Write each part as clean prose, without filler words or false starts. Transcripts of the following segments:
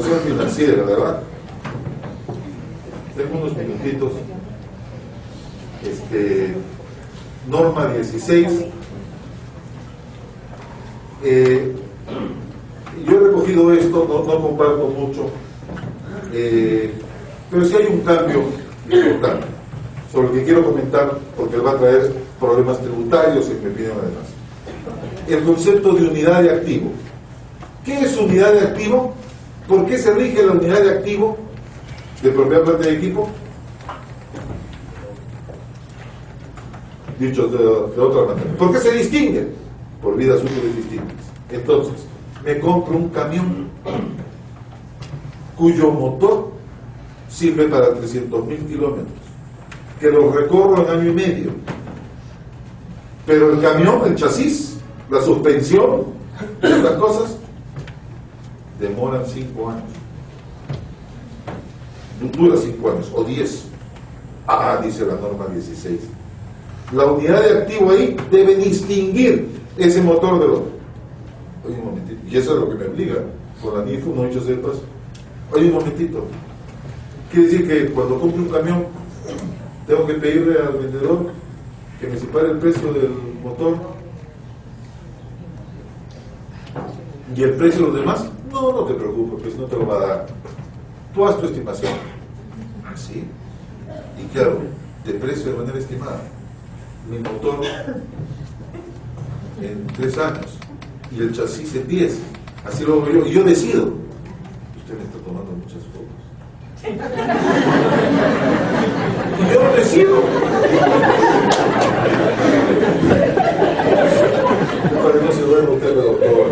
educación financiera, ¿verdad? Tengo unos minutitos. Norma 16. Yo he recogido esto, no comparto mucho, pero sí hay un cambio importante sobre el que quiero comentar, porque va a traer problemas tributarios, en mi opinión, además. El concepto de unidad de activo. ¿Qué es unidad de activo? ¿Por qué se rige la unidad de activo de propiedad, planta y equipo? Dicho de otra manera, ¿por qué se distingue? Por vidas útiles distintas. Entonces, me compro un camión cuyo motor sirve para 300.000 kilómetros, que lo recorro en año y medio, pero el camión, el chasis, la suspensión, estas cosas demoran 5 años, dura 5 años o 10. Dice la norma 16. La unidad de activo ahí debe distinguir ese motor del otro. Oye, un momentito, y eso es lo que me obliga con la NIFU, no dicho sepas. Oye, un momentito, quiere decir que cuando compro un camión tengo que pedirle al vendedor que me separe el precio del motor y el precio de los demás. No te preocupes, pues no te lo va a dar. Tú haz tu estimación. ¿Sí? Y claro, de precio de manera estimada. Mi motor en 3 años y el chasis en 10. Así lo hago yo. Y yo decido. Usted me está tomando muchas fotos. Y yo decido. Para que no se duerma usted, doctor.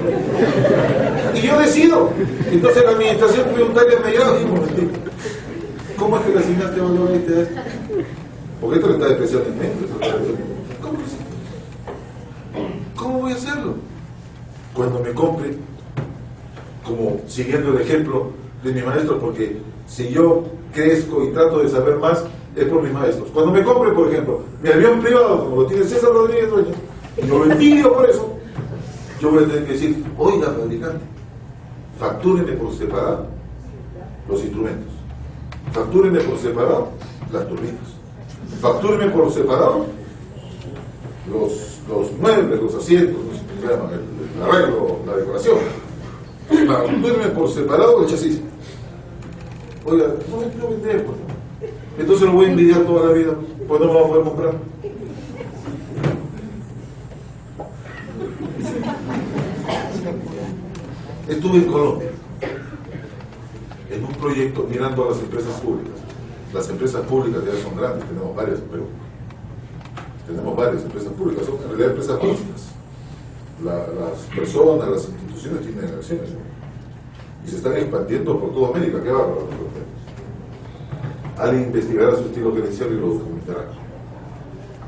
Y yo decido. Entonces la administración tributaria me llama y dice, un momentito, ¿cómo es que le asignaste valor a este? Porque esto le está despreciando en mente. ¿Cómo que sí? ¿Cómo voy a hacerlo? Cuando me compre, como siguiendo el ejemplo de mi maestro, porque si yo crezco y trato de saber más, es por mis maestros. Cuando me compre, por ejemplo, mi avión privado, como lo tiene César Rodríguez Dueña, y yo lo envidio por eso, yo voy a tener que decir, oiga, fabricante, factúrenme por separado los instrumentos, factúrenme por separado las turbinas, factúrenme por separado los muebles, los asientos, no sé cómo se llaman, el arreglo, la decoración, factúrenme por separado el chasis. Oiga, no me quiero vender, pues. Entonces lo voy a envidiar toda la vida, pues no me va a poder comprar. Estuve en Colombia en un proyecto mirando a las empresas públicas. Las empresas públicas ya son grandes, tenemos varias en Perú. Tenemos varias empresas públicas, son en realidad empresas públicas. Las personas, las instituciones tienen acciones y se están expandiendo por toda América. Qué bárbaro. Alguien investigará su estilo gerencial y lo documentará.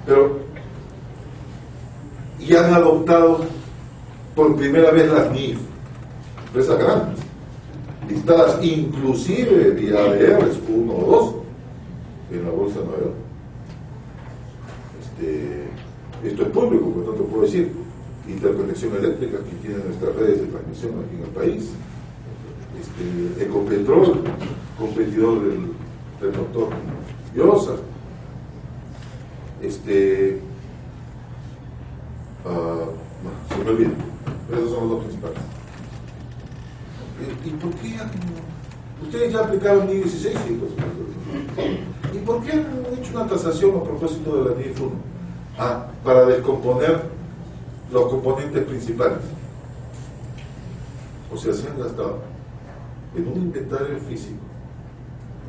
Pero y han adoptado por primera vez las NIF, empresas grandes, listadas inclusive vía ADRs 1 o 2 en la Bolsa de Nueva York. Esto es público, por tanto puedo decir, Interconexión Eléctrica, que tiene nuestras redes de transmisión aquí en el país, Ecopetrol, competidor del doctor Llosa, se me olvida, esos son los dos principales. ¿Y por qué ustedes ya aplicaron NIF 16? ¿Y por qué han hecho una tasación a propósito de la NIF 1? Para descomponer los componentes principales. O sea, se han gastado en un inventario físico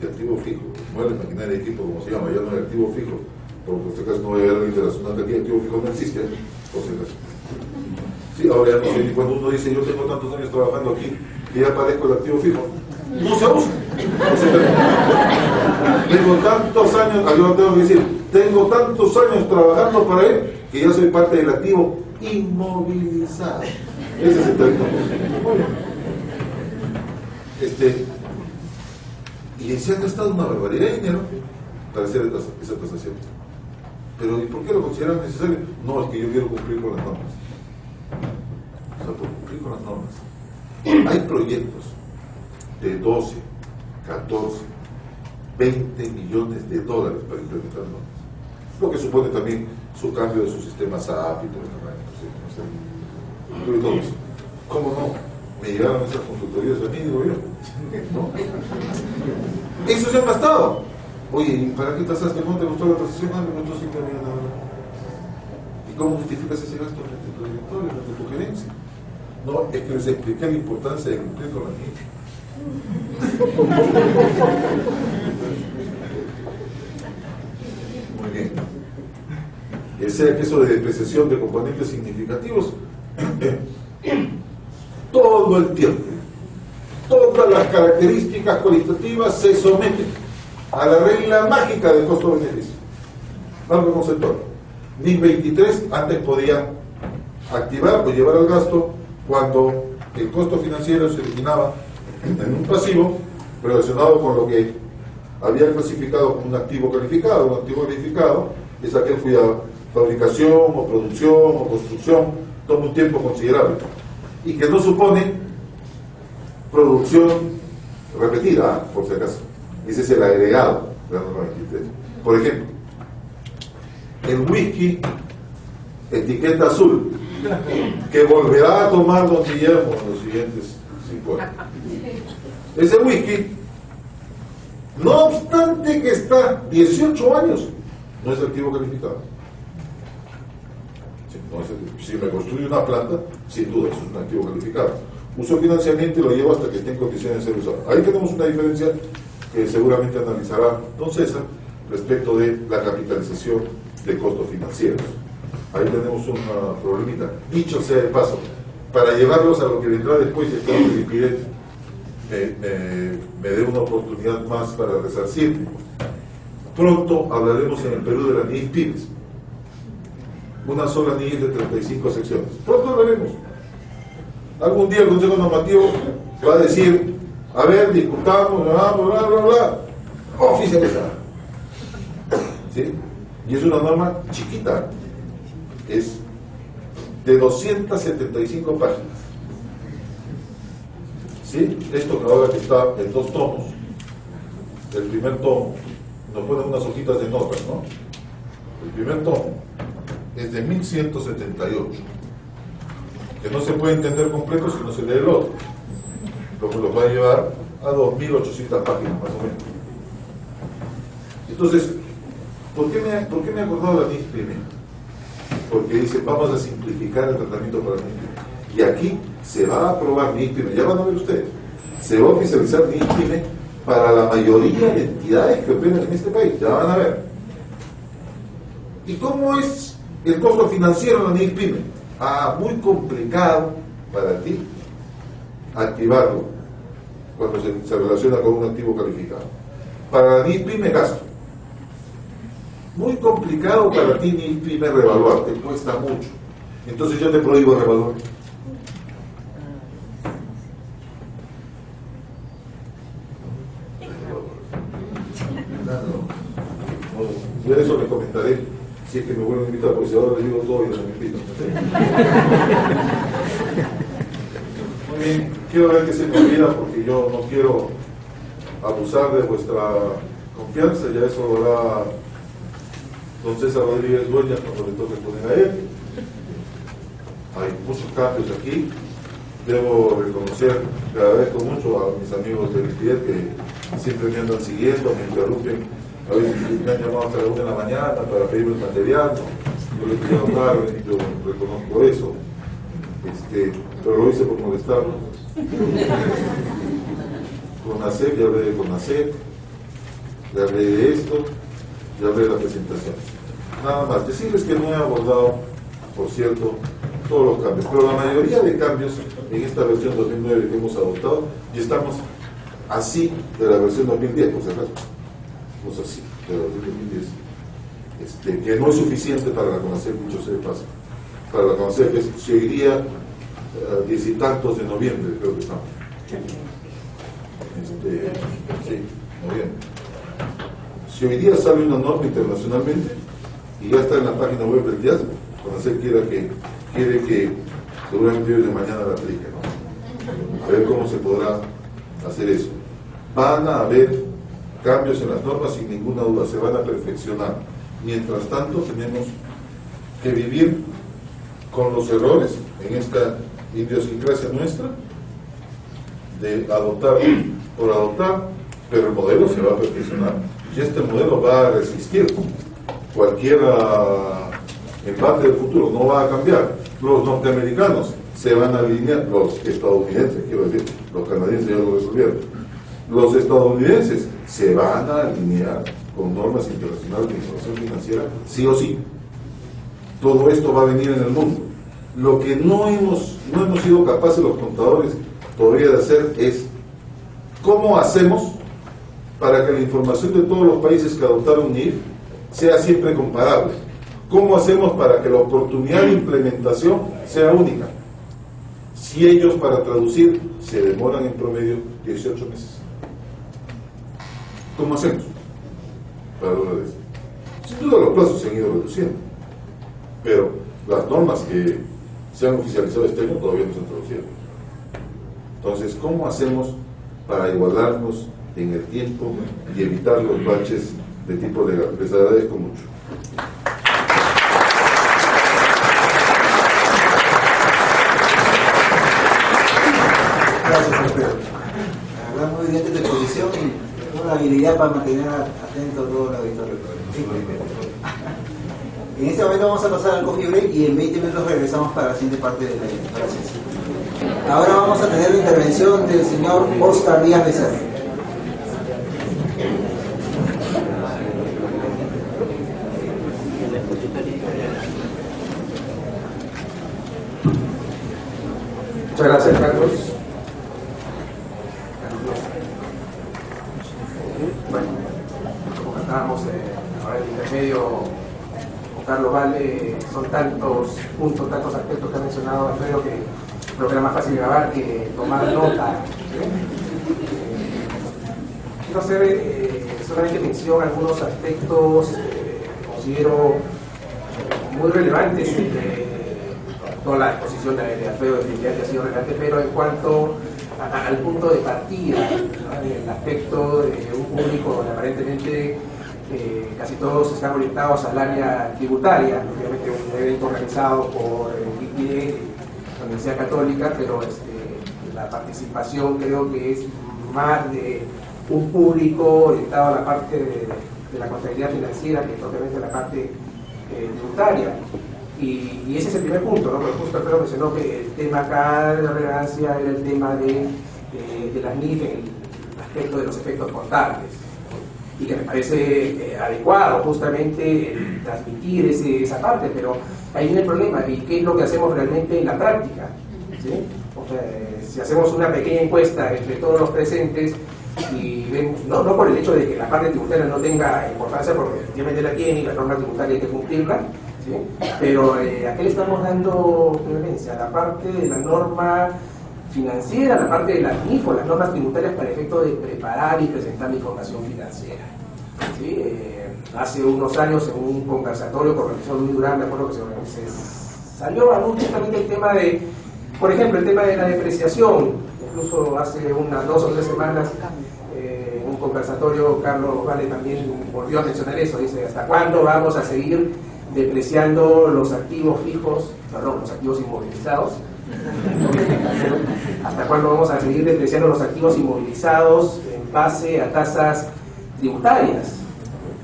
de activo fijo, muebles, maquinaria y equipo, como se llama, ya no hay activo fijo, porque en este caso no voy a ver alguien de la zona de aquí, activo fijo no existe, por si acaso. Sí, ahora ya no sé, ni cuando uno dice yo tengo tantos años trabajando aquí que ya parezco el activo fijo, no se usa. Tengo tantos años, yo tengo que decir, tengo tantos años trabajando para él que ya soy parte del activo inmovilizado. Ese es el término. Y se han gastado una barbaridad de dinero para hacer esa tasación. Pero ¿y por qué lo consideran necesario? No, es que yo quiero cumplir con las normas. O sea, por cumplir con las normas. Hay proyectos de 12, 14, 20 millones de dólares para implementar normas. Lo que supone también su cambio de su sistema SAP y todo eso. Entonces, ¿cómo no? Me llegaron esas consultorías a mí, digo yo. ¿No? Eso se ha gastado. Oye, ¿y para qué tasaste? ¿Cómo te gustó la tasación? Ah, me gustó 5 millones de dólares. ¿Y cómo justificas ese gasto frente a tu directorio, frente a tu gerencia? No, es que les expliqué la importancia de cumplir con la ley. Muy bien. Sea que eso de depreciación de componentes significativos, todo el tiempo, todas las características cualitativas se someten a la regla mágica del costo-beneficio. Algo conceptual. NIC 23 antes podía activar o llevar al gasto cuando el costo financiero se eliminaba en un pasivo relacionado con lo que había clasificado como un activo calificado. Un activo calificado es aquel cuya fabricación o producción o construcción toma un tiempo considerable y que no supone producción repetida, por si acaso. Ese es el agregado de la norma 23. Por ejemplo, el whisky etiqueta azul, que volverá a tomar don Guillermo en los siguientes 5 años. Ese whisky, no obstante que está 18 años, no es activo calificado. Si me construye una planta, sin duda, eso es un activo calificado. Uso financiamiento y lo llevo hasta que esté en condiciones de ser usado. Ahí tenemos una diferencia que seguramente analizará don César respecto de la capitalización de costos financieros. Ahí tenemos una problemita. Dicho sea de paso, para llevarlos a lo que vendrá después de que el liquidez me dé una oportunidad más para resarcirme. Pronto hablaremos en el Perú de la NIF Pymes. Una sola NIF de 35 secciones. Pronto hablaremos. Algún día el Consejo Normativo va a decir, a ver, discutamos, bla, bla, bla, bla, oficializar. ¿Sí? Y es una norma chiquita, es de 275 páginas. ¿Sí? Esto que ahora que está en 2 tomos, el primer tomo, nos ponen unas hojitas de notas, ¿no? El primer tomo es de 1178, que no se puede entender completo si no se lee el otro, lo que nos va a llevar a 2800 páginas más o menos. Entonces, ¿por qué me he acordado de la NIF primero? Porque dice, vamos a simplificar el tratamiento para NIF. Y aquí se va a aprobar NIF, ya van a ver ustedes, se va a oficializar NIF para la mayoría de entidades que operan en este país, ya van a ver. ¿Y cómo es el costo financiero de la NIF PYME? Muy complicado para ti activarlo cuando se relaciona con un activo calificado. Para la NIF PYME gasto. Muy complicado para ti NIF PYME revaluar, te cuesta mucho. Entonces yo te prohíbo revaluar. Yo de eso le comentaré si es que me vuelven a invitar, porque si ahora les digo todo y no me invitan. Muy bien, quiero ver que se me olvida porque yo no quiero abusar de vuestra confianza, ya eso lo hará don César Rodríguez Dueña cuando le toque poner a él. Hay muchos cambios aquí. Debo reconocer, le agradezco mucho a mis amigos del IPIED que siempre me andan siguiendo, me interrumpen. A veces me han llamado hasta la 1 de la mañana para pedirme el material, ¿no? Yo les he pedido tarde, yo reconozco eso, pero lo hice por molestarlos. Con ACEP, ya hablé de CONACEP, ya hablé de esto, ya hablé de la presentación. Nada más, decirles que no he abordado, por cierto, todos los cambios, pero la mayoría de cambios en esta versión 2009 que hemos adoptado, y estamos así de la versión 2010, por si acaso. Estamos así de la versión 2010. Que no es suficiente para la CONACEP, mucho se pasa. Para la CONACEP que seguiría 10 y tantos de noviembre, creo que estamos. Sí, noviembre. Si hoy día sale una norma internacionalmente y ya está en la página web del TIAS, CONACEP quiere que seguramente hoy de mañana la aplique, ¿no? A ver cómo se podrá hacer eso. van a haber cambios en las normas sin ninguna duda, se van a perfeccionar. Mientras tanto tenemos que vivir con los errores en esta idiosincrasia nuestra de adoptar por adoptar, pero el modelo se va a perfeccionar y este modelo va a resistir cualquier embate del futuro, no va a cambiar. Los norteamericanos se van a alinear, los estadounidenses, quiero decir, los canadienses ya lo resolvieron, los estadounidenses se van a alinear con normas internacionales de información financiera, sí o sí. Todo esto va a venir en el mundo. Lo que no hemos sido capaces los contadores todavía de hacer es cómo hacemos para que la información de todos los países que adoptaron NIF sea siempre comparable. ¿Cómo hacemos para que la oportunidad de implementación sea única? Si ellos para traducir se demoran en promedio 18 meses. ¿Cómo hacemos para lograr eso? Sin duda los plazos se han ido reduciendo, pero las normas que se han oficializado este año todavía no se han traducido. Entonces, ¿cómo hacemos para igualarnos en el tiempo y evitar los baches de tipo legal? Les agradezco mucho. Gracias, Alfredo. La verdad, muy brillante tu exposición y una habilidad para mantener atento a todo el auditorio. En este momento vamos a pasar al coffee break y en 20 minutos regresamos para la siguiente parte de la sesión. Ahora vamos a tener la intervención del señor Oscar Díaz Becerra. Muchas gracias, Carlos. Bueno, como cantábamos ahora en el intermedio, Carlos Vale, son tantos puntos, tantos aspectos que ha mencionado Alfredo que creo que era más fácil grabar que tomar nota. Quiero hacer solamente mención a algunos aspectos que considero muy relevantes. Toda la exposición de Alfredo definitivamente ha sido relevante, pero en cuanto al punto de partida, ¿no? En el aspecto de un público donde aparentemente casi todos están orientados al área tributaria, obviamente un evento organizado por el IPIE, la Universidad Católica, pero la participación creo que es más de un público orientado a la parte de la contabilidad financiera que propiamente la parte tributaria. Y ese es el primer punto, ¿no? Porque justo Alfredo mencionó que el tema acá de relevancia era el tema de las NIF en el aspecto de los efectos contables, ¿no? Y que me parece adecuado justamente transmitir esa parte, pero ahí viene el problema, ¿y qué es lo que hacemos realmente en la práctica? ¿Sí? O sea, si hacemos una pequeña encuesta entre todos los presentes y vemos, no por el hecho de que la parte tributaria no tenga importancia, porque efectivamente la tiene y la norma tributaria hay que cumplirla, ¿sí? Pero ¿a qué le estamos dando preferencia? ¿A la parte de la norma financiera, a la parte de las NIF o las normas tributarias para efecto de preparar y presentar la información financiera? ¿Sí? Hace unos años en un conversatorio con el profesor Luis Durán, me acuerdo que se salió a luz justamente el tema de, por ejemplo, el tema de la depreciación. Incluso hace unas 2 o 3 semanas en un conversatorio Carlos Vale también volvió a mencionar eso, dice, ¿hasta cuándo vamos a seguir depreciando los activos fijos, perdón, los activos inmovilizados? ¿Hasta cuándo vamos a seguir depreciando los activos inmovilizados en base a tasas tributarias?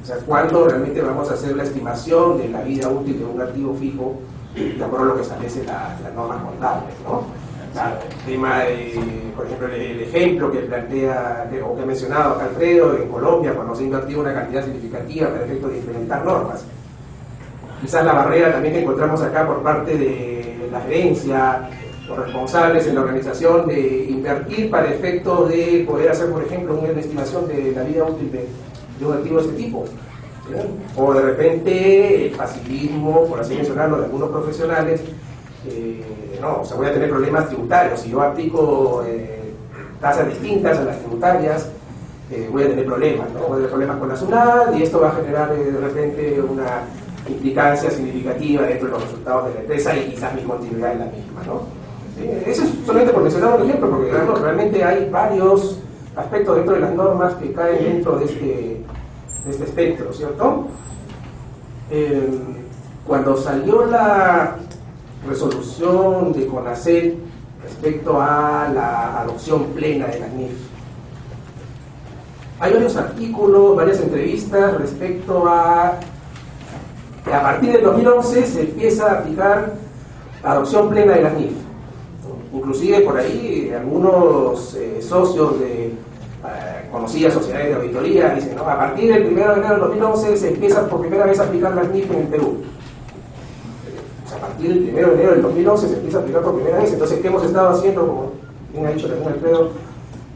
O sea, ¿cuándo realmente vamos a hacer la estimación de la vida útil de un activo fijo de acuerdo a lo que establece la norma contable, ¿no? Claro, el tema de, por ejemplo, el ejemplo que plantea, o que ha mencionado acá Alfredo, en Colombia, cuando se ha invertido una cantidad significativa para el efecto de implementar normas. Quizás la barrera también que encontramos acá por parte de la gerencia, los responsables en la organización, de invertir para efecto de poder hacer, por ejemplo, una estimación de la vida útil de un activo de este tipo. ¿Sí? O de repente el facilitismo, por así mencionarlo, de algunos profesionales, no, o sea, voy a tener problemas tributarios. Si yo aplico tasas distintas a las tributarias, voy a tener problemas, ¿no? Voy a tener problemas con la SUNAT y esto va a generar de repente una implicancia significativa dentro de los resultados de la empresa y quizás mi continuidad en la misma, ¿no? Eso es solamente por mencionar un ejemplo, porque realmente hay varios aspectos dentro de las normas que caen dentro de este espectro, ¿cierto? Cuando salió la resolución de CONACET respecto a la adopción plena de las NIF, hay varios artículos, varias entrevistas respecto a que a partir del 2011 se empieza a aplicar la adopción plena de las NIF. Inclusive por ahí algunos socios de conocidas sociedades de auditoría dicen, ¿no? A partir del 1 de enero del 2011 se empieza por primera vez a aplicar las NIF en el Perú. O sea, a partir del 1 de enero del 2011 se empieza a aplicar por primera vez. Entonces, ¿qué hemos estado haciendo? Como bien ha dicho también Alfredo,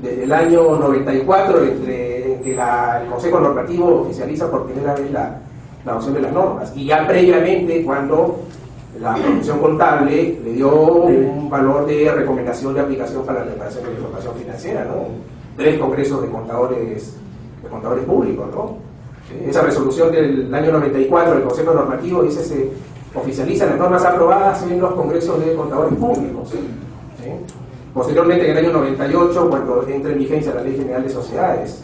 desde el año 94, entre que el Consejo Normativo oficializa por primera vez la adopción de las normas, y ya previamente cuando la Comisión Contable le dio un valor de recomendación de aplicación para la declaración de información financiera, ¿no? 3 congresos de contadores públicos, ¿no? Esa resolución del año 94 del Consejo Normativo dice se oficializan las normas aprobadas en los congresos de contadores públicos, ¿sí? Posteriormente, en el año 98, cuando entra en vigencia la Ley General de Sociedades.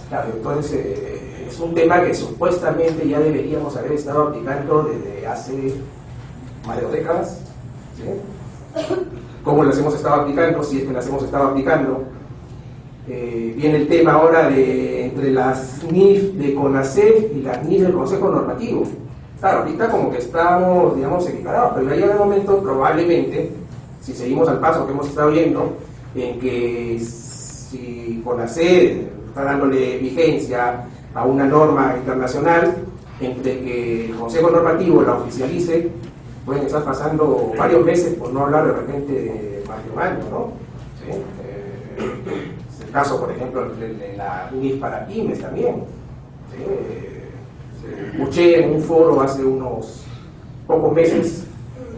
Claro, entonces es un tema que supuestamente ya deberíamos haber estado aplicando desde hace más de 2 décadas, ¿sí? ¿Cómo las hemos estado aplicando? Si es que las hemos estado aplicando. Viene el tema ahora de entre las NIF de CONACET y las NIF del Consejo Normativo. Claro, ahorita como que estamos, digamos, equiparados, pero ya llega el momento, probablemente, si seguimos al paso que hemos estado viendo, en que si CONACET está dándole vigencia a una norma internacional, entre que el Consejo Normativo la oficialice, pueden estar pasando varios meses, por no hablar de repente de más de un año, ¿no? ¿Sí? Es el caso, por ejemplo, de la NIF para pymes también. ¿Sí? Escuché en un foro hace unos pocos meses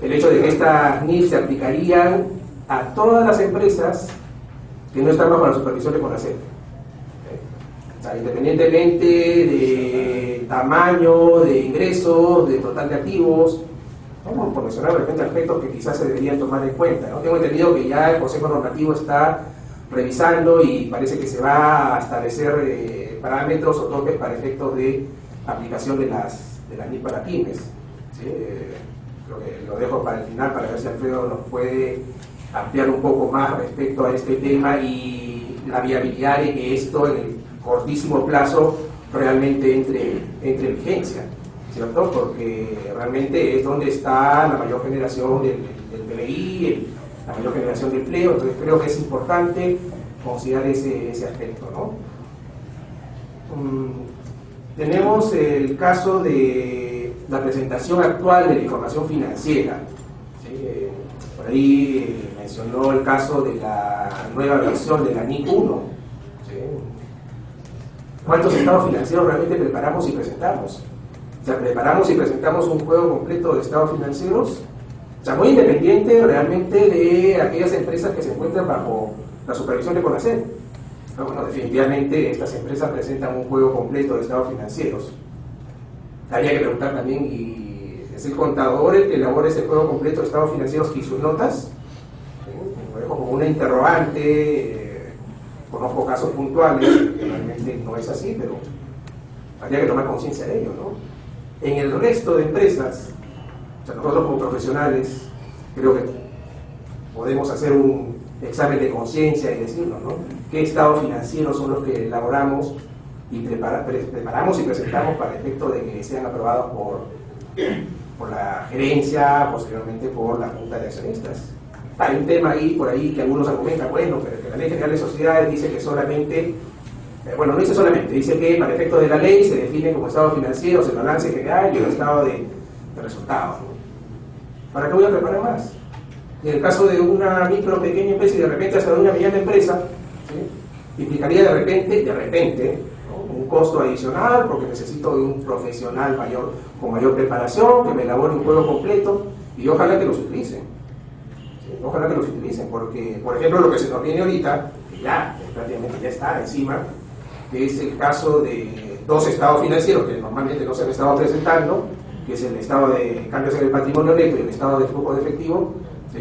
el hecho de que estas NIF se aplicarían a todas las empresas que no están bajo la supervisión de CONACET. O sea, independientemente de tamaño, de ingresos, de total de activos, ¿no? Por mencionar de repente aspectos que quizás se deberían tomar en cuenta, ¿no? Tengo entendido que ya el Consejo Normativo está revisando y parece que se va a establecer parámetros o topes para efectos de aplicación de las NIF para pymes, ¿sí? Creo que lo dejo para el final para ver si Alfredo nos puede ampliar un poco más respecto a este tema y la viabilidad de que esto en el cortísimo plazo realmente entre en vigencia, ¿cierto? Porque realmente es donde está la mayor generación del PBI, la mayor generación de empleo. Entonces creo que es importante considerar ese aspecto, ¿no? Tenemos el caso de la presentación actual de la información financiera, ¿sí? Por ahí mencionó el caso de la nueva versión de la NIC 1, ¿sí? ¿Cuántos estados financieros realmente preparamos y presentamos? O sea, preparamos y presentamos un juego completo de estados financieros, o sea, muy independiente realmente de aquellas empresas que se encuentran bajo la supervisión de CONACET. Bueno, definitivamente estas empresas presentan un juego completo de estados financieros. Habría que preguntar también, ¿y es el contador el que elabora ese juego completo de estados financieros y sus notas? Lo dejo como una interrogante. Conozco casos puntuales que realmente no es así, pero habría que tomar conciencia de ello, ¿no? En el resto de empresas, o sea, nosotros como profesionales, creo que podemos hacer un examen de conciencia y decirnos, ¿no? ¿Qué estados financieros son los que elaboramos y preparamos y presentamos para el efecto de que sean aprobados por la gerencia, posteriormente por la Junta de Accionistas? Hay un tema ahí, por ahí, que algunos argumentan, bueno, pero que la Ley General de Sociedades dice que solamente, bueno, no dice solamente, dice que para efecto de la ley se define como estados financieros el balance general y el estado de resultados, ¿no? ¿Para qué voy a preparar más? En el caso de una micro, pequeña empresa y de repente hasta de una mediana empresa, ¿sí? Implicaría de repente, ¿no? Un costo adicional porque necesito de un profesional con mayor preparación, que me elabore un juego completo y ojalá que los utilicen. ¿Sí? Ojalá que los utilicen, porque, por ejemplo, lo que se nos viene ahorita, que ya prácticamente ya está encima, que es el caso de 2 estados financieros que normalmente no se han estado presentando, que es el estado de cambios en el patrimonio neto y el estado de flujo de efectivo, ¿sí?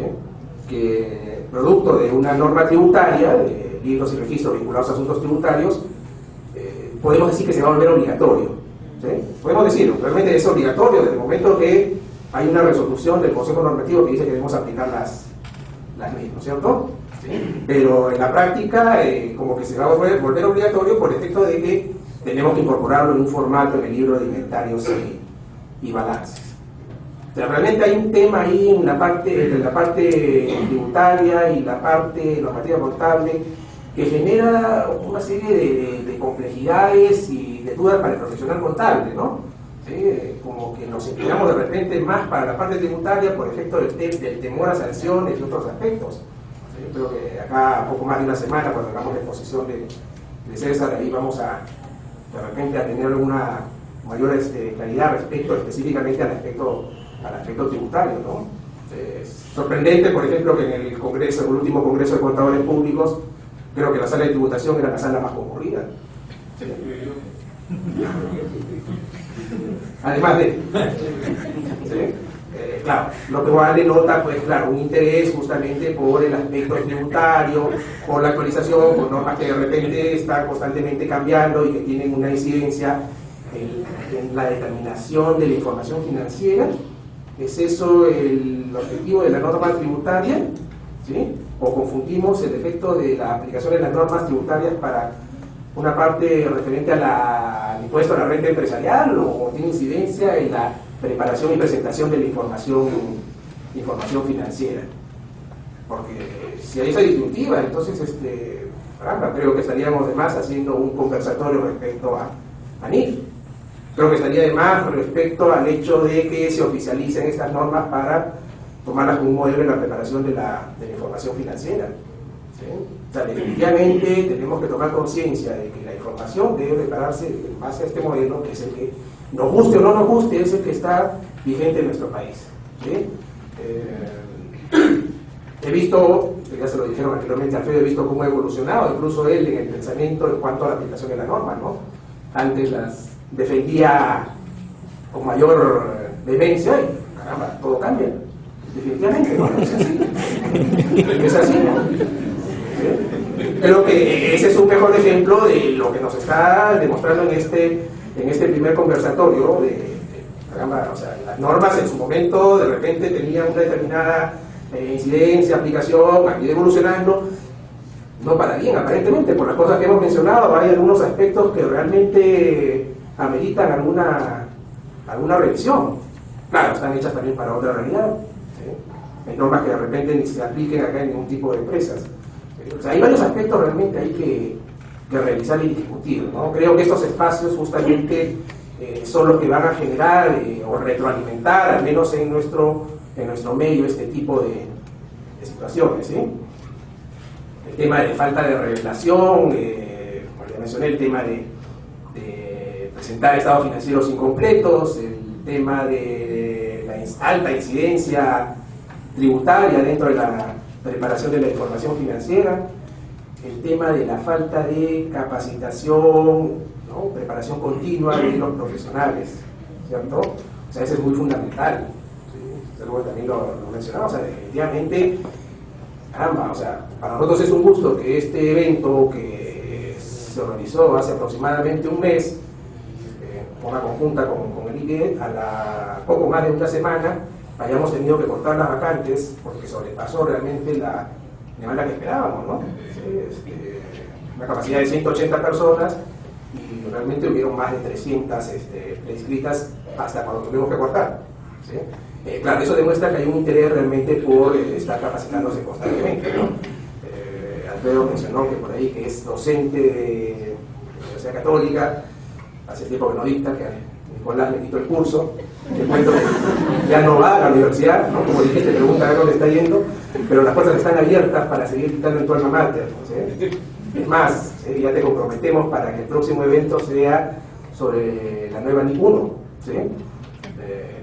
Que producto de una norma tributaria, de libros y registros vinculados a asuntos tributarios, podemos decir que se va a volver obligatorio. ¿Sí? Podemos decirlo, realmente es obligatorio desde el momento que hay una resolución del Consejo Normativo que dice que debemos aplicar las leyes, ¿no es cierto? ¿Sí? Pero en la práctica, como que se va a volver obligatorio por efecto de que tenemos que incorporarlo en un formato en el libro de inventarios y balances. O sea, realmente hay un tema ahí en la parte, entre la parte tributaria y la parte normativa contable que genera una serie de complejidades y de dudas para el profesional contable, ¿no? ¿Sí? Como que nos inclinamos de repente más para la parte tributaria por efecto del temor a sanciones y otros aspectos. ¿Sí? Yo creo que acá, poco más de una semana, cuando hagamos la exposición de César, ahí vamos a, de repente, a tener una mayor claridad respecto específicamente al aspecto tributario, ¿no? Es sorprendente, por ejemplo, que en el Congreso, el último Congreso de Contadores Públicos, creo que la sala de tributación era la sala más concurrida. ¿Sí? Además de... ¿Sí? Claro, lo que vale nota, pues claro, un interés justamente por el aspecto tributario, por la actualización, por normas que de repente están constantemente cambiando y que tienen una incidencia en la determinación de la información financiera. ¿Es eso el objetivo de la norma tributaria? ¿Sí? ¿O confundimos el efecto de la aplicación de las normas tributarias para una parte referente al impuesto a la renta empresarial o tiene incidencia en la preparación y presentación de la información financiera? Porque si hay esa disyuntiva, entonces creo que estaríamos de más haciendo un conversatorio respecto a NIF. Creo que estaría de más respecto al hecho de que se oficialicen estas normas para tomarlas como un modelo en la preparación de la información financiera. ¿Sí? O sea, definitivamente tenemos que tomar conciencia de que la información debe prepararse en base a este modelo, que es el que, nos guste o no nos guste, es el que está vigente en nuestro país. ¿Sí? He visto, ya se lo dijeron anteriormente a Alfredo, he visto cómo ha evolucionado incluso él en el pensamiento en cuanto a la aplicación de la norma, ¿no? Antes las defendía con mayor vehemencia y caramba, todo cambia. Definitivamente, ¿no? Es así. Es así, ¿no? ¿Sí? Creo que ese es un mejor ejemplo de lo que nos está demostrando en este primer conversatorio. Caramba, o sea, las normas en su momento de repente tenían una determinada incidencia, aplicación, han ido evolucionando, no para bien aparentemente, por las cosas que hemos mencionado. Hay algunos aspectos que realmente ameritan alguna revisión. Claro, están hechas también para otra realidad. ¿Sí? Hay normas que de repente ni se apliquen acá en ningún tipo de empresas. O sea, hay varios aspectos realmente hay que revisar y discutir, ¿no? Creo que estos espacios justamente son los que van a generar o retroalimentar, al menos en nuestro medio, este tipo de situaciones. ¿Sí? El tema de falta de revelación, como ya mencioné, el tema de presentar estados financieros incompletos, el tema de la alta incidencia tributaria dentro de la preparación de la información financiera, el tema de la falta de capacitación, ¿no? Preparación continua de los profesionales, ¿cierto? O sea, eso es muy fundamental. ¿Sí? Luego también lo mencionamos, o sea, definitivamente, caramba, o sea, para nosotros es un gusto que este evento que se organizó hace aproximadamente un mes, una conjunta con el IPE, a poco más de una semana hayamos tenido que cortar las vacantes porque sobrepasó realmente la demanda que esperábamos, ¿no? Sí, una capacidad de 180 personas y realmente hubieron más de 300 prescritas hasta cuando tuvimos que cortar. ¿Sí? Claro, eso demuestra que hay un interés realmente por estar capacitándose constantemente, ¿no? Alfredo mencionó que por ahí que es docente de la Universidad Católica, hace tiempo que no dicta, que Nicolás le quitó el curso, te cuento que ya no va a la universidad, ¿no? Como dijiste, pregunta a ver dónde está yendo, pero las puertas están abiertas para seguir dictando en tu alma mater, ¿sí? Es más, ya te comprometemos para que el próximo evento sea sobre la nueva NIC 1, ¿sí?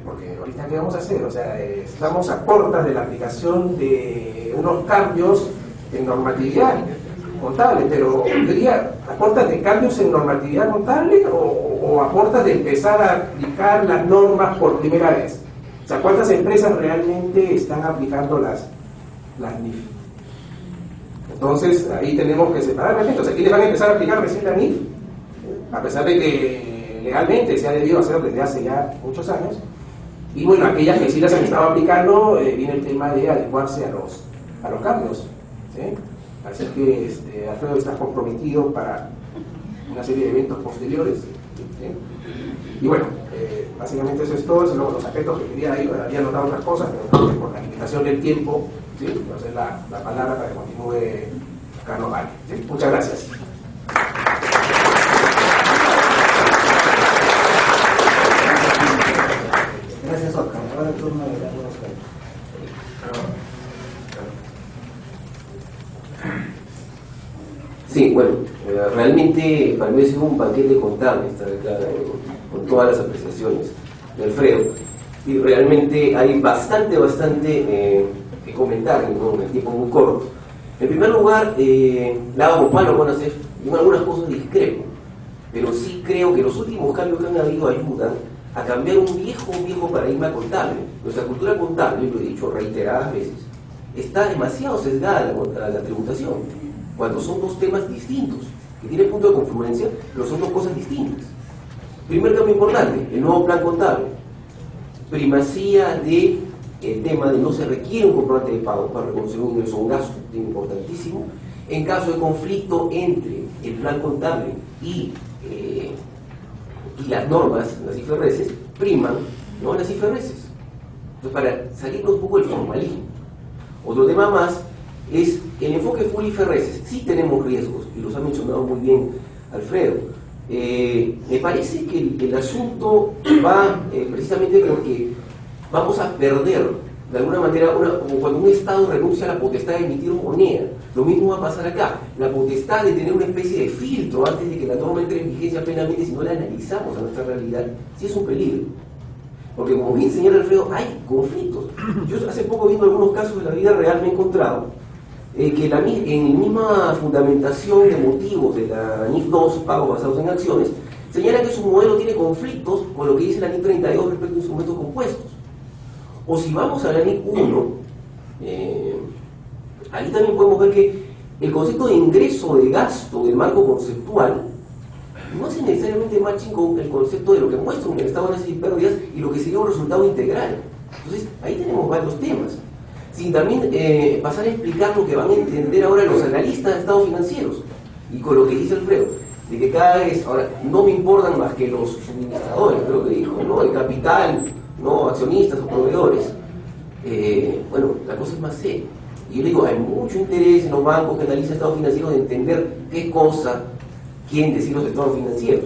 Porque ahorita, ¿qué vamos a hacer? O sea, estamos a puertas de la aplicación de unos cambios en normatividad contable, pero yo diría, ¿a puertas de cambios en normatividad contable o a puertas de empezar a aplicar las normas por primera vez? O sea, ¿cuántas empresas realmente están aplicando las NIF? Entonces, ahí tenemos que separar realmente. O sea, ¿quiénes van a empezar a aplicar recién la NIF? A pesar de que legalmente se ha debido hacer desde hace ya muchos años. Y bueno, aquellas que sí las han estado aplicando, viene el tema de adecuarse a los cambios, ¿sí? Así que Alfredo está comprometido para una serie de eventos posteriores, ¿sí? Y bueno, básicamente eso es todo. Esos son los aspectos que quería ahí. Había anotado otras cosas, pero por la limitación del tiempo, ¿sí? Entonces la palabra para que continúe Carlos Valle, ¿sí? Muchas gracias. Gracias, Oscar. Ahora el turno de la Oscar. Sí, bueno, realmente para mí ha sido un banquete contable estar acá con todas las apreciaciones de Alfredo, y realmente hay bastante que comentar en un tiempo muy corto. En primer lugar, Lava con Palo van a hacer en algunas cosas discrepo, pero sí creo que los últimos cambios que han habido ayudan a cambiar un viejo paradigma contable. Nuestra cultura contable, lo he dicho reiteradas veces, está demasiado sesgada a la tributación, cuando son dos temas distintos, que tienen punto de confluencia, pero son dos cosas distintas. Primer cambio importante, el nuevo plan contable. Primacía de el tema de no se requiere un comprobante de pago para reconocer un ingreso o un gasto, tema importantísimo. En caso de conflicto entre el plan contable y las normas, las IFRS, priman, ¿no?, las IFRS. Entonces, para salirnos un poco del formalismo. Otro tema más es el enfoque full IFRS. Sí tenemos riesgos, y los ha mencionado muy bien Alfredo. Me parece que el asunto va precisamente porque vamos a perder, de alguna manera, como cuando un Estado renuncia a la potestad de emitir moneda. Lo mismo va a pasar acá. La potestad de tener una especie de filtro antes de que la norma entre en vigencia plenamente, si no la analizamos a nuestra realidad, sí es un peligro. Porque como bien señala Alfredo, hay conflictos. Yo hace poco, viendo algunos casos de la vida real, me he encontrado que en la misma fundamentación de motivos de la NIF 2, pagos basados en acciones, señala que su modelo tiene conflictos con lo que dice la NIF 32 respecto a instrumentos compuestos. O si vamos a la NIF 1, ahí también podemos ver que el concepto de ingreso o de gasto del marco conceptual no hace necesariamente matching con el concepto de lo que muestra un estado de análisis y pérdidas y lo que sería un resultado integral. Entonces, ahí tenemos varios temas. Sin también pasar a explicar lo que van a entender ahora los analistas de estados financieros. Y con lo que dice Alfredo, de que cada vez, ahora, no me importan más que los suministradores, creo que dijo, ¿no?, el capital, no accionistas o proveedores. Bueno, la cosa es más seria. Y yo digo, hay mucho interés en los bancos que analizan estados financieros de entender qué cosa quieren decir los estados financieros.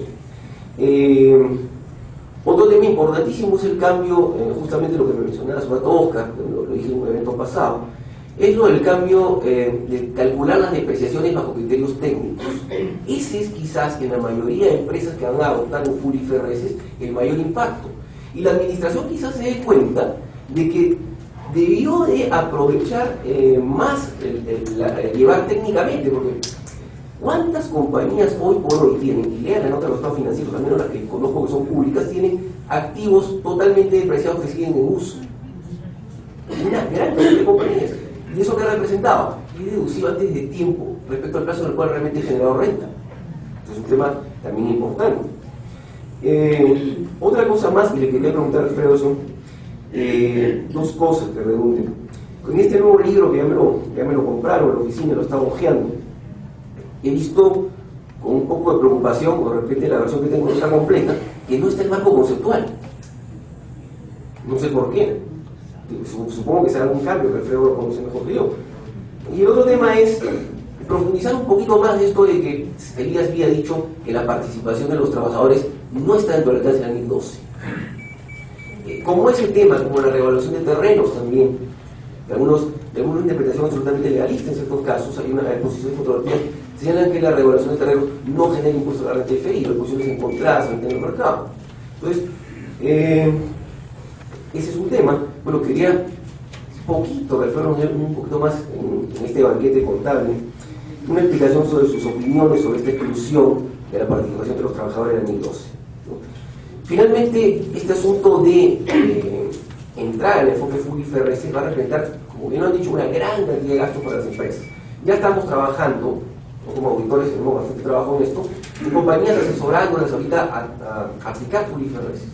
Otro tema importantísimo es el cambio, justamente lo que me mencionaba sobre todo Oscar, lo dije en un evento pasado, es lo del cambio de calcular las depreciaciones bajo criterios técnicos. Ese es quizás en la mayoría de empresas que van a adoptar un full IFRS el mayor impacto. Y la administración quizás se dé cuenta de que debió de aprovechar más llevar técnicamente, porque ¿cuántas compañías hoy por hoy tienen, y lean la nota de los estados financieros, al menos las que conozco que son públicas, tienen activos totalmente depreciados que siguen en uso? Una gran cantidad de compañías. ¿Y eso qué representaba? Es deducido antes de tiempo respecto al plazo en el cual realmente he generado renta. Entonces es un tema también importante. Otra cosa más, y le quería preguntar a Alfredo, son dos cosas que redunden. Con este nuevo libro que ya me lo compraron en la oficina, lo estaba hojeando, he visto con un poco de preocupación, con respecto a la versión que tengo no está completa, que no está el marco conceptual. No sé por qué. Supongo que será algún cambio, que Alfredo lo conoce mejor que yo. Y el otro tema es profundizar un poquito más de esto de que Elías había dicho que la participación de los trabajadores no está dentro del alcance de la NIF 12. Como ese tema, como la revaluación de terrenos también, de alguna interpretación absolutamente legalista en ciertos casos, hay una exposición de fotografías señalan que la revaluación de terrenos no genera impuesto a la renta diferida, posiciones encontradas en el mercado. Entonces, ese es un tema. Bueno, quería poquito, referirme un poquito más en este banquete contable, una explicación sobre sus opiniones sobre esta exclusión de la participación de los trabajadores en la NIF 12. Finalmente, este asunto de entrar en el enfoque full IFRS va a representar, como bien lo han dicho, una gran cantidad de gastos para las empresas. ya estamos trabajando, o como auditores tenemos bastante trabajo en esto, y compañías asesorándolas ahorita a aplicar Fully FRS.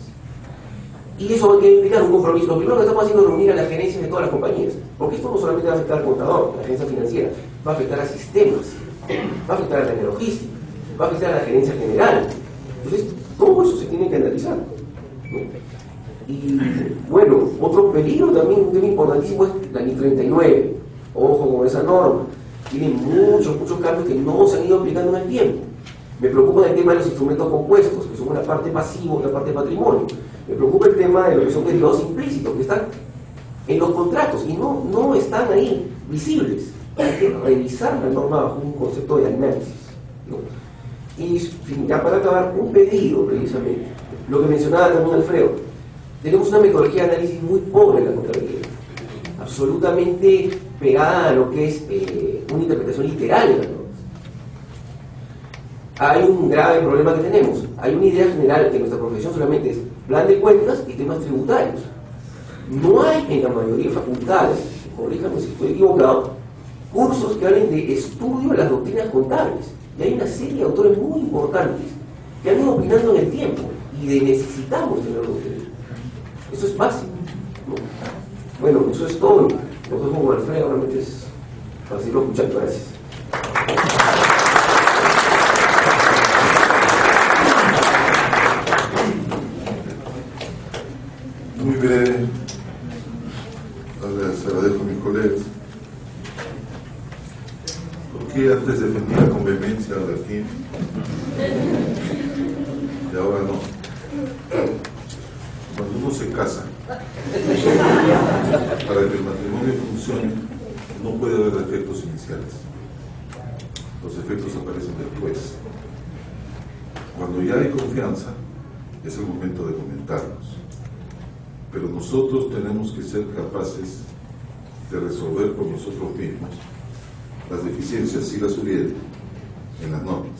Y eso va a implicar un compromiso. Lo primero que estamos haciendo es reunir a las gerencias de todas las compañías, porque esto no solamente va a afectar al contador, a la gerencia financiera, va a afectar a sistemas, va a afectar a la logística, va a afectar a la gerencia general. Entonces, todo eso se tiene que analizar, ¿no? Y bueno, otro peligro también, un tema importantísimo, es la NIS 39. Ojo con esa norma. Tiene muchos cambios que no se han ido aplicando en el tiempo. Me preocupa el tema de los instrumentos compuestos, que son una parte pasiva y una parte patrimonio. Me preocupa el tema de lo que son derivados implícitos, que están en los contratos y no están ahí visibles. Hay que revisar la norma bajo un concepto de análisis, ¿no? Y ya para acabar, un pedido precisamente, lo que mencionaba también Alfredo. Tenemos una metodología de análisis muy pobre en la contabilidad, absolutamente pegada a lo que es una interpretación literal de las normas. Hay un grave problema que tenemos. Hay una idea general que nuestra profesión solamente es plan de cuentas y temas tributarios. No hay en la mayoría de facultades, corríjame si estoy equivocado, cursos que hablen de estudio de las doctrinas contables. Y hay una serie de autores muy importantes que han ido opinando en el tiempo y necesitamos tener doctrinas. Eso es básico, ¿no? Bueno, eso es todo. Nos vemos con Alfredo, realmente es para seguirlo escuchando. Gracias. Muy breve. Se lo dejo a mis colegas. ¿Por qué antes defendía con vehemencia a aquí y ahora no? Cuando uno se casa, para que el matrimonio funcione, no puede haber efectos iniciales. Los efectos aparecen después. Cuando ya hay confianza, es el momento de comentarlos. Pero nosotros tenemos que ser capaces de resolver por nosotros mismos las deficiencias, si las hubiera, en las normas.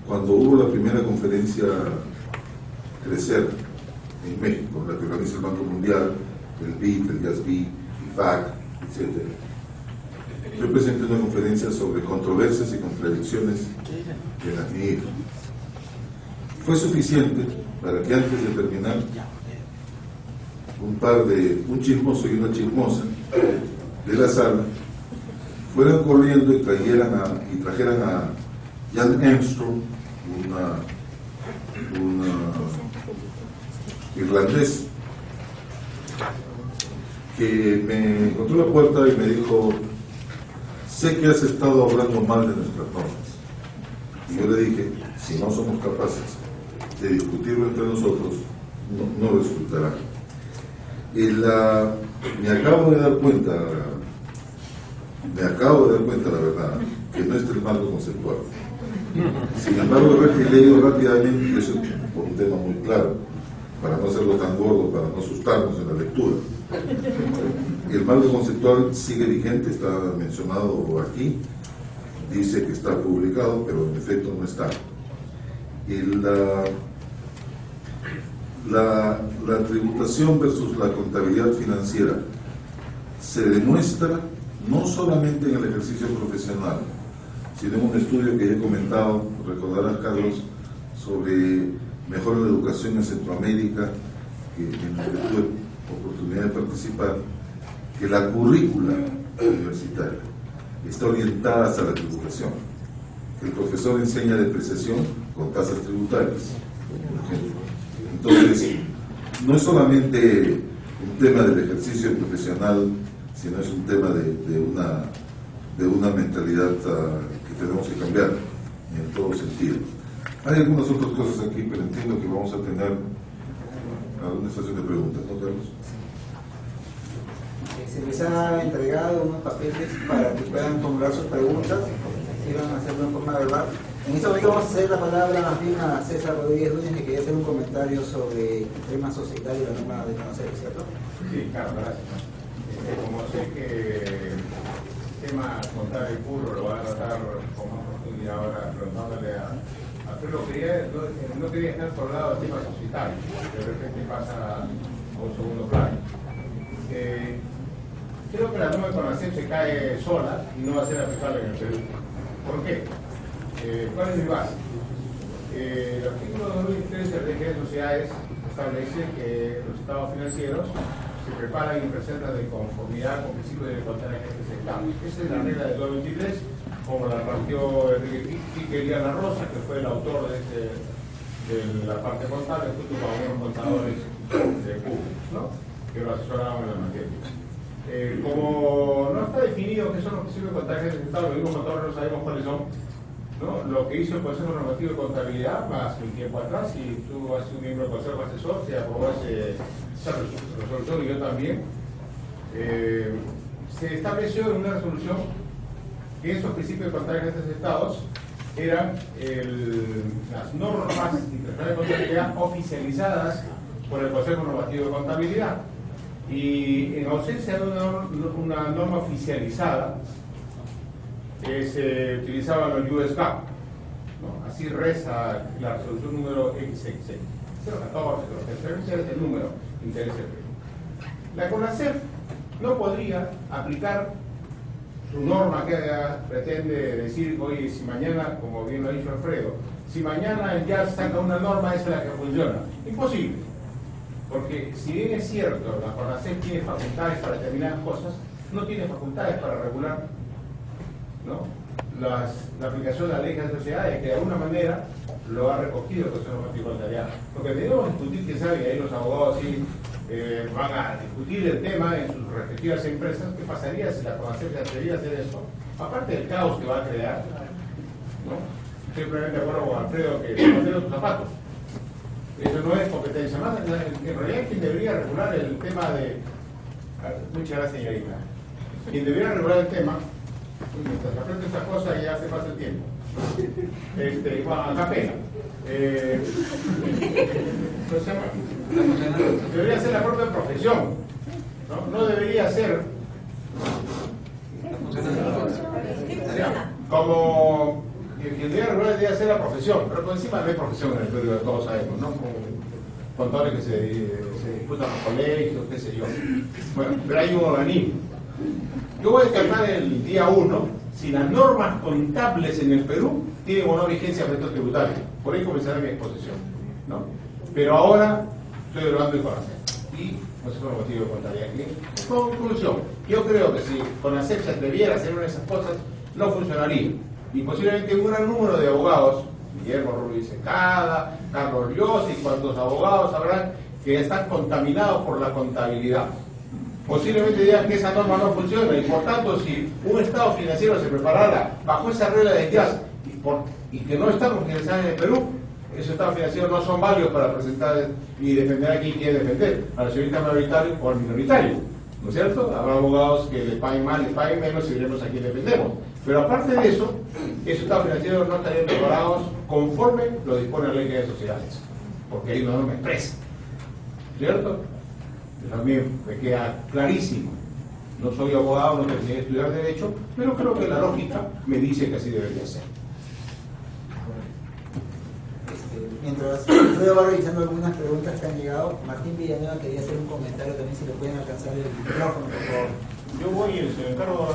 Cuando hubo la primera conferencia Crecer en México, la que organiza el Banco Mundial, el BID, el GASB, IFAC, etc. Yo presenté una conferencia sobre controversias y contradicciones de la NIR. Fue suficiente para que antes de terminar, un chismoso y una chismosa de la sala fueran corriendo y trajeran a Jan Armstrong, un irlandés, que me encontró la puerta y me dijo: sé que has estado hablando mal de nuestras normas. Y yo le dije: si no somos capaces de discutirlo entre nosotros, no resultará. Me acabo de dar cuenta, la verdad, que no es el marco conceptual. Sin embargo, he leído rápidamente, y eso por un tema muy claro, para no hacerlo tan gordo, para no asustarnos en la lectura. El marco conceptual sigue vigente, está mencionado aquí, dice que está publicado, pero en efecto no está. La tributación versus la contabilidad financiera se demuestra no solamente en el ejercicio profesional, sino en un estudio que he comentado, recordarás, Carlos, sobre mejora de la educación en Centroamérica, en el que tuve oportunidad de participar, que la currícula universitaria está orientada hacia la tributación. El profesor enseña depreciación con tasas tributarias, por ejemplo. Entonces, no es solamente un tema del ejercicio profesional, sino es un tema de una mentalidad que tenemos que cambiar en todo sentido. Hay algunas otras cosas aquí, pero entiendo que vamos a tener alguna sesión de preguntas, ¿no, Carlos? Se les ha entregado unos papeles para que puedan formular sus preguntas, si van a hacerlo en forma verbal. En este momento vamos a hacer la palabra más bien a César Rodríguez Núñez, que quería hacer un comentario sobre el tema societario y la norma de conocer, ¿cierto? Sí, claro, gracias. Como sé que el tema contable puro lo va a tratar con más profundidad ahora, preguntándole a Alfredo, no quería estar por el lado del tema societario, de repente pasa a un segundo plano. creo que la norma de CONACYT se cae sola y no va a ser aplicable en el Perú. ¿Por qué? ¿Cuál es mi base? El artículo 2023 del Reglamento de Sociedades establece que los estados financieros se preparan y presentan de conformidad con principios de igualdad de agentes estados. Esa es la regla del 2023, como la planteó Enrique Quique Rosa, que fue el autor de la parte contable, junto con algunos contadores públicos, ¿no?, que lo asesoraban en la materia. Como no está definido qué son los principios de igualdad de agentes estados, los mismos contadores no sabemos cuáles son, ¿no? Lo que hizo el Consejo Normativo de Contabilidad más un tiempo atrás, y tú has sido miembro del Consejo Asesor, se aprobó esa resolución y yo también. Se estableció en una resolución que esos principios de contabilidad de estos estados eran las normas internacionales de contabilidad oficializadas por el Consejo Normativo de Contabilidad. Y en ausencia de una norma oficializada, se utilizaban los US GAAP, ¿no? Así reza la resolución número XX, 014, ese es el número de interés. La CONACYT no podría aplicar su norma que pretende decir, oye, si mañana, como bien lo ha dicho Alfredo, si mañana ya saca una norma, esa es la que funciona. Imposible. Porque si bien es cierto, la CONACYT tiene facultades para determinadas cosas, no tiene facultades para regular, ¿no?, la aplicación de la ley de sociedades, que de alguna manera lo ha recogido el Consejo Normativo de Contabilidad. Lo que tenemos que discutir, que saben, y ahí los abogados sí van a discutir el tema en sus respectivas empresas, ¿qué pasaría si la CONACYT se atreviera a hacer eso? Aparte del caos que va a crear, ¿no? Estoy plenamente de acuerdo con Alfredo que hacer tus zapatos. Eso no es competencia. Más, en realidad, quien debería regular el tema de... Muchas gracias, señorita. Quien debería regular el tema, mientras aprende esta cosa ya se pasa el tiempo. Bueno, acá pena. ¿Cómo se llama? Debería ser la propia profesión. No debería ser... Como... Quien debería regular debería ser la profesión, pero por encima no hay profesión en el Perú, todos sabemos, ¿no? Con contadores que se disputan los colegios, qué sé yo. Bueno, pero hay un organismo. Yo voy a descartar el día 1 si las normas contables en el Perú tienen o no vigencia a efectos tributarios. Por ahí comenzará mi exposición, ¿no? Pero ahora estoy hablando de CONACYT y Consejo Normativo de Contabilidad. Conclusión, yo creo que si CONACYT se atreviera a hacer una de esas cosas, no funcionaría. Y posiblemente un gran número de abogados, Guillermo Ruiz Secada, Carlos Llos y cuantos abogados habrán que están contaminados por la contabilidad, posiblemente digan que esa norma no funciona, y por tanto, si un estado financiero se preparara bajo esa regla de IAS y que no estamos financiados en el Perú, esos estados financieros no son válidos para presentar y defender a quien quiere defender, al accionista mayoritario o al minoritario, ¿no es cierto? Habrá abogados que le paguen más, le paguen menos y veremos a quién defendemos. Pero aparte de eso, esos estados financieros no estarían preparados conforme lo dispone la ley de sociedades, porque hay una norma expresa, ¿cierto? Eso a mí me queda clarísimo. No soy abogado, no terminé de estudiar Derecho, pero creo que la lógica me dice que así debería ser. Mientras yo va revisando algunas preguntas que han llegado, Martín Villanueva quería hacer un comentario también, si le pueden alcanzar el micrófono, por favor. Yo voy y se me encargo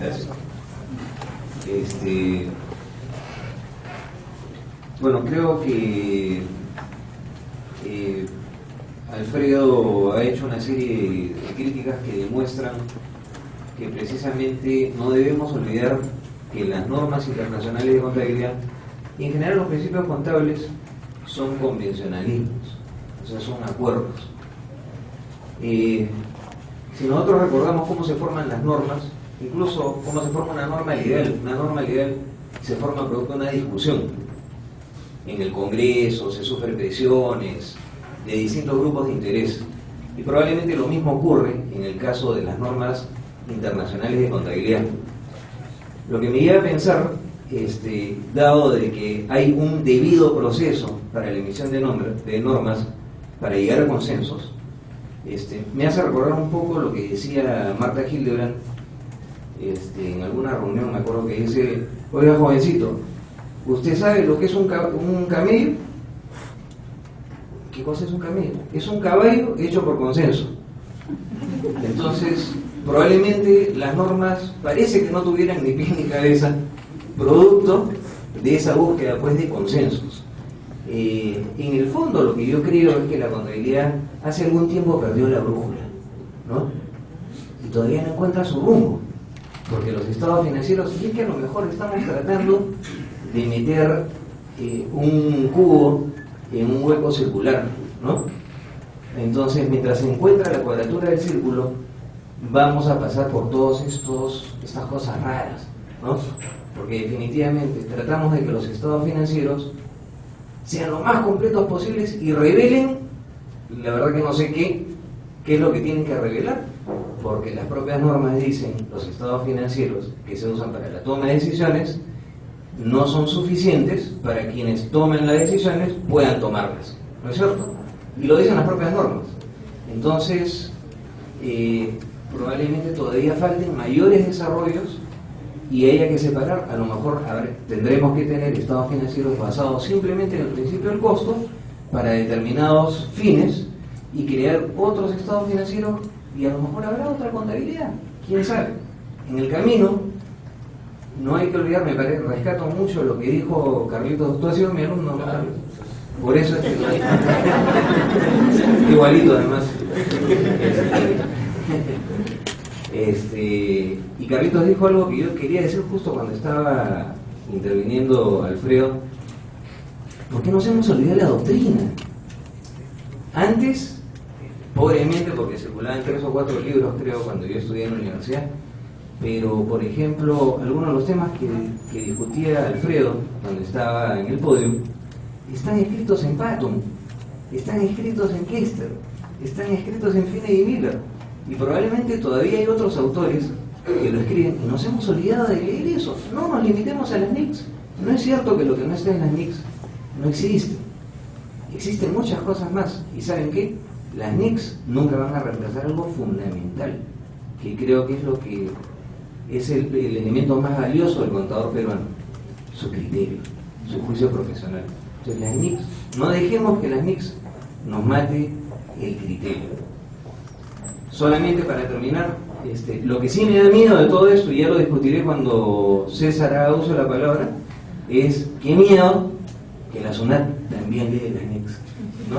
Gracias. Bueno, creo que Alfredo ha hecho una serie de críticas que demuestran que precisamente no debemos olvidar que las normas internacionales de contabilidad y en general los principios contables son convencionalismos, o sea, son acuerdos. Si nosotros recordamos cómo se forman las normas, incluso cómo se forma una norma legal se forma producto de una discusión. En el Congreso se sufren presiones de distintos grupos de interés. Y probablemente lo mismo ocurre en el caso de las normas internacionales de contabilidad. Lo que me lleva a pensar, dado de que hay un debido proceso para la emisión de normas, para llegar a consensos, me hace recordar un poco lo que decía Marta Hildebrand en alguna reunión, me acuerdo que dice: oiga, jovencito, ¿usted sabe lo que es un camello? ¿Qué cosa es un camello? Es un caballo hecho por consenso. Entonces, probablemente las normas parece que no tuvieran ni pie ni cabeza, producto de esa búsqueda pues de consensos. En el fondo, lo que yo creo es que la contabilidad hace algún tiempo perdió la brújula, ¿no? Y todavía no encuentra su rumbo, porque los estados financieros, y es que a lo mejor estamos tratando de meter un cubo en un hueco circular, ¿no? Entonces, mientras se encuentra la cuadratura del círculo, vamos a pasar por todas estas cosas raras, ¿no? Porque definitivamente tratamos de que los estados financieros sean lo más completos posibles y revelen, la verdad que no sé qué es lo que tienen que revelar, porque las propias normas dicen los estados financieros que se usan para la toma de decisiones no son suficientes para quienes tomen las decisiones puedan tomarlas, ¿no es cierto? Y lo dicen las propias normas. Entonces, probablemente todavía falten mayores desarrollos y haya que separar. A lo mejor tendremos que tener estados financieros basados simplemente en el principio del costo para determinados fines y crear otros estados financieros, y a lo mejor habrá otra contabilidad, quién sabe. En el camino no hay que olvidar, me parece, rescato mucho lo que dijo Carlitos. Tú has sido mi alumno, ¿no, Carlos? Por eso es que igualito además. Y Carlitos dijo algo que yo quería decir justo cuando estaba interviniendo Alfredo. ¿Por qué nos hemos olvidado la doctrina? Antes, pobremente, porque circulaban 3 o 4 libros, creo, cuando yo estudié en la universidad, pero, por ejemplo, algunos de los temas que discutía Alfredo cuando estaba en el podio están escritos en Patton, están escritos en Kester, están escritos en Finney y Miller, y probablemente todavía hay otros autores que lo escriben y nos hemos olvidado de leer eso. No nos limitemos a las NICs. No es cierto que lo que no está en las NICs no existe. Existen muchas cosas más, y ¿saben qué? Las NICs nunca van a reemplazar algo fundamental, que creo que es lo que es el elemento más valioso del contador peruano: su criterio, su juicio profesional. Entonces, las NICs, no dejemos que las NICs nos mate el criterio. Solamente para terminar, lo que sí me da miedo de todo esto, y ya lo discutiré cuando César haga uso de la palabra, es qué miedo que la SUNAT también lee las NICs, ¿no?